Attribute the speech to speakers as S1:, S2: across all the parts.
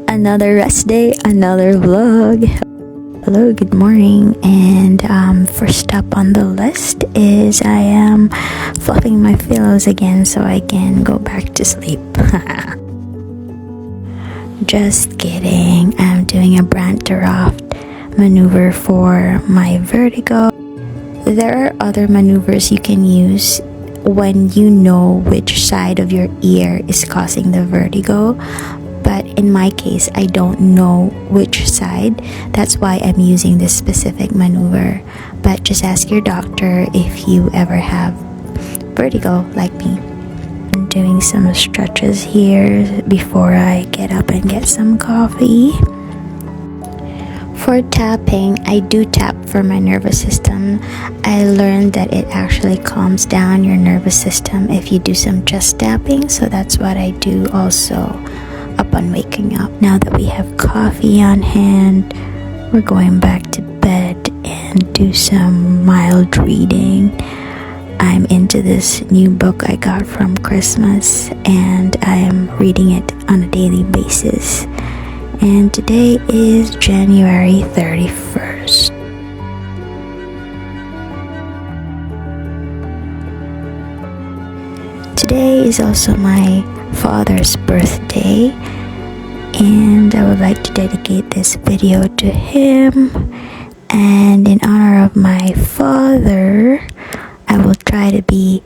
S1: Another rest day, another vlog. Hello, good morning. And first up on the list is I am fluffing my pillows again so I can go back to sleep. Just kidding. I'm doing a Brantaroft maneuver for my vertigo. There are other maneuvers you can use when you know which side of your ear is causing the vertigo. But in my case, I don't know which side. That's why I'm using this specific maneuver. But just ask your doctor if you ever have vertigo like me. I'm doing some stretches here before I get up and get some coffee. For tapping, I do tap for my nervous system. I learned that it actually calms down your nervous system if you do some chest tapping. So that's what I do also upon waking up. Now that we have coffee on hand, we're going back to bed and do some mild reading. I'm into this new book I got from Christmas and I am reading it on a daily basis. And today is January 31st. Today is also my father's birthday, and I would like to dedicate this video to him. And in honor of my father, I will try to be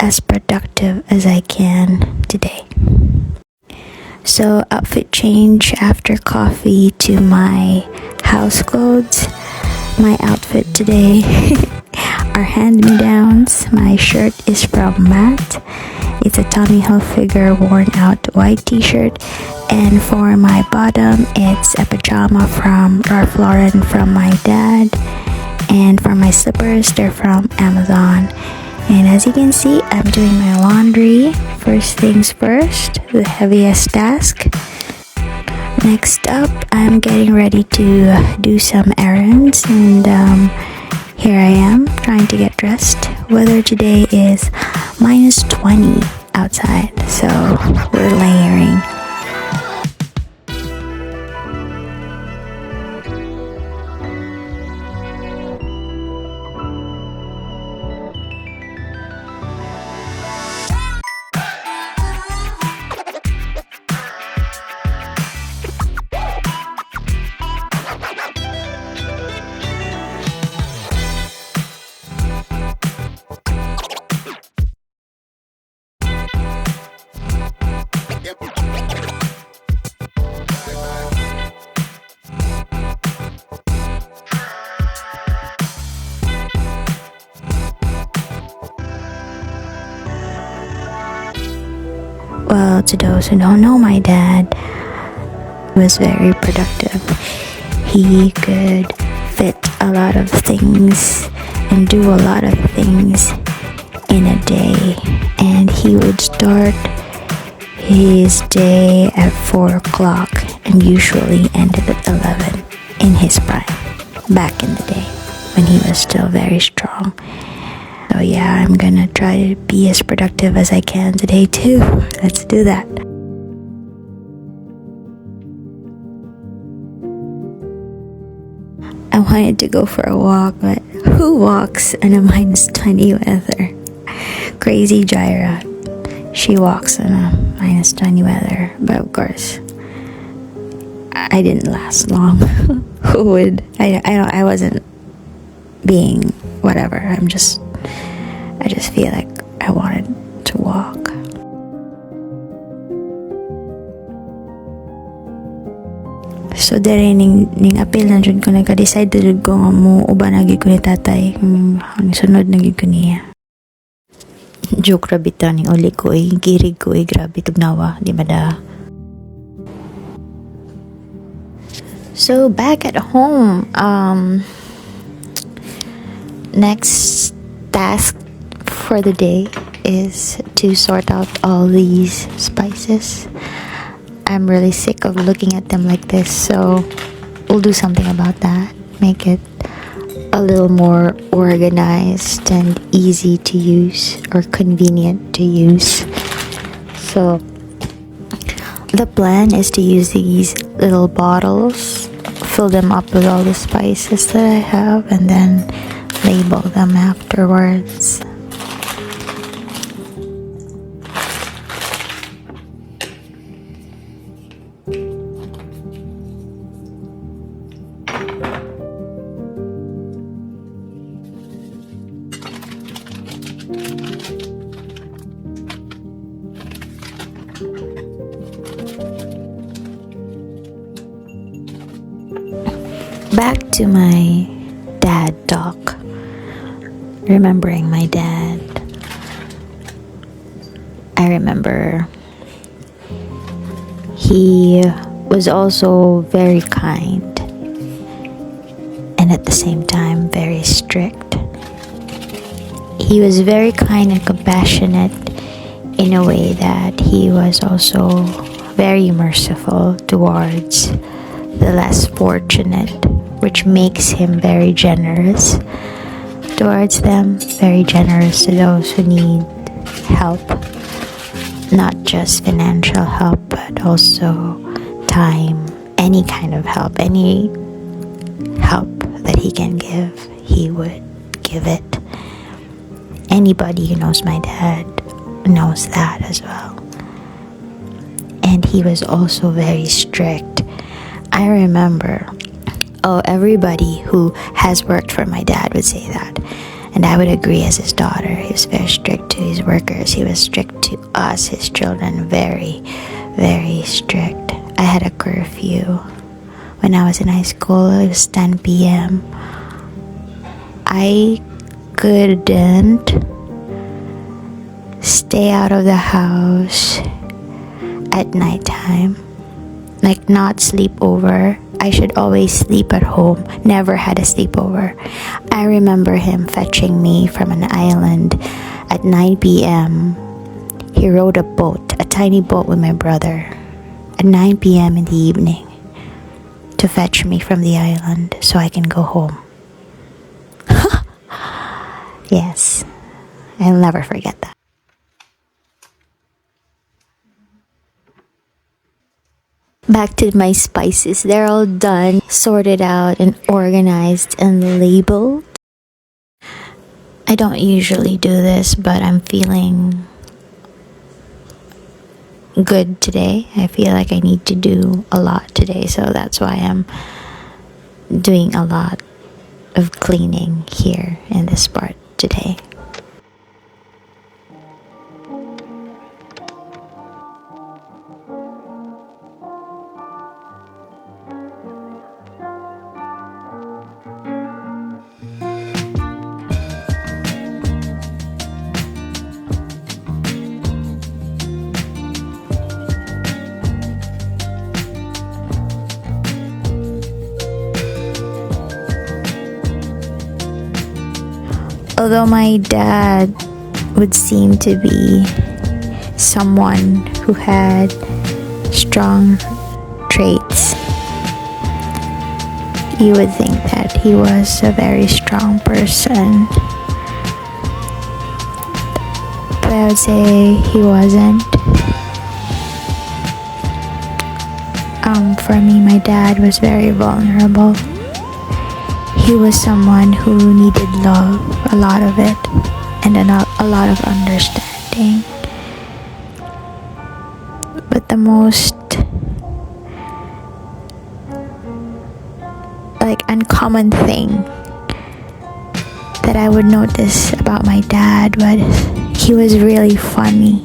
S1: as productive as I can today. So outfit change after coffee to my house clothes. My outfit today are hand-me-downs. My shirt is from Matt. It's a Tommy Hilfiger worn out white t-shirt. And for my bottom, it's a pajama from Ralph Lauren from my dad. And for my slippers, they're from Amazon. And as you can see, I'm doing my laundry. First things first, the heaviest task. Next up, I'm getting ready to do some errands, and here I am trying to get dressed. Weather today is minus 20 outside, so we're layering. Well, to those who don't know, my dad was very productive. He could fit a lot of things and do a lot of things in a day. And he would start his day at 4 o'clock and usually ended at 11 in his prime, back in the day when he was still very strong. So yeah, I'm gonna try to be as productive as I can today too. Let's do that. I wanted to go for a walk, but who walks in a minus 20 weather? Crazy Jaira. She walks in a minus 20 weather, but of course, I didn't last long. Who would? I wasn't being whatever. I just feel like I wanted to walk. So dere ning apil na jud ko nagka-decide jud ko nga mo uban na gyud ko ni tatay. Ang sunod na gyud ko niya. Joke ra bitaw ning uli ko girig ko grabe tugnawa, di ba da? So back at home, next task for the day is to sort out all these spices. I'm really sick of looking at them like this, so we'll do something about that. Make it a little more organized and easy to use or convenient to use. So The plan is to use these little bottles, fill them up with all the spices that I have, and then label them afterwards. Back to my dad talk. Remembering my dad. I remember he was also very kind and at the same time very strict. He was very kind and compassionate in a way that he was also very merciful towards the less fortunate, which makes him very generous towards them, very generous to those who need help, not just financial help, but also time, any kind of help, any help that he can give, he would give it. Anybody who knows my dad knows that as well. And he was also very strict. I remember, everybody who has worked for my dad would say that. And I would agree as his daughter. He was very strict to his workers. He was strict to us, his children. Very, very strict. I had a curfew. When I was in high school, it was 10 p.m. I couldn't stay out of the house at nighttime. Like, not sleep over. I should always sleep at home. Never had a sleepover. I remember him fetching me from an island at 9 p.m. He rowed a boat, a tiny boat with my brother, at 9 p.m. in the evening to fetch me from the island so I can go home. Yes, I'll never forget that. Back to my spices. They're all done, sorted out, and organized and labeled. I don't usually do this, but I'm feeling good today. I feel like I need to do a lot today, so that's why I'm doing a lot of cleaning here in this part today. Although my dad would seem to be someone who had strong traits, you would think that he was a very strong person. But I would say he wasn't. For me, my dad was very vulnerable. He was someone who needed love, a lot of it, and a lot of understanding. But the most uncommon thing that I would notice about my dad was he was really funny.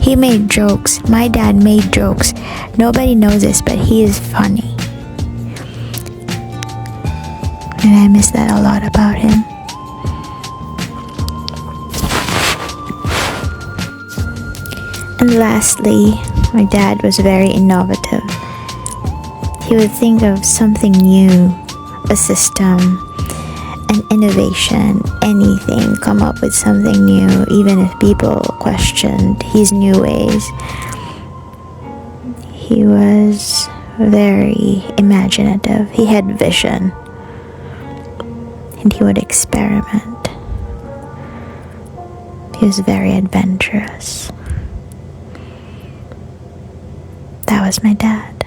S1: He made jokes. My dad made jokes. Nobody knows this, but he is funny. And I miss that a lot about him. And lastly, my dad was very innovative. He would think of something new, a system, an innovation, anything, come up with something new, even if people questioned his new ways. He was very imaginative. He had vision. And he would experiment. He was very adventurous. That was my dad.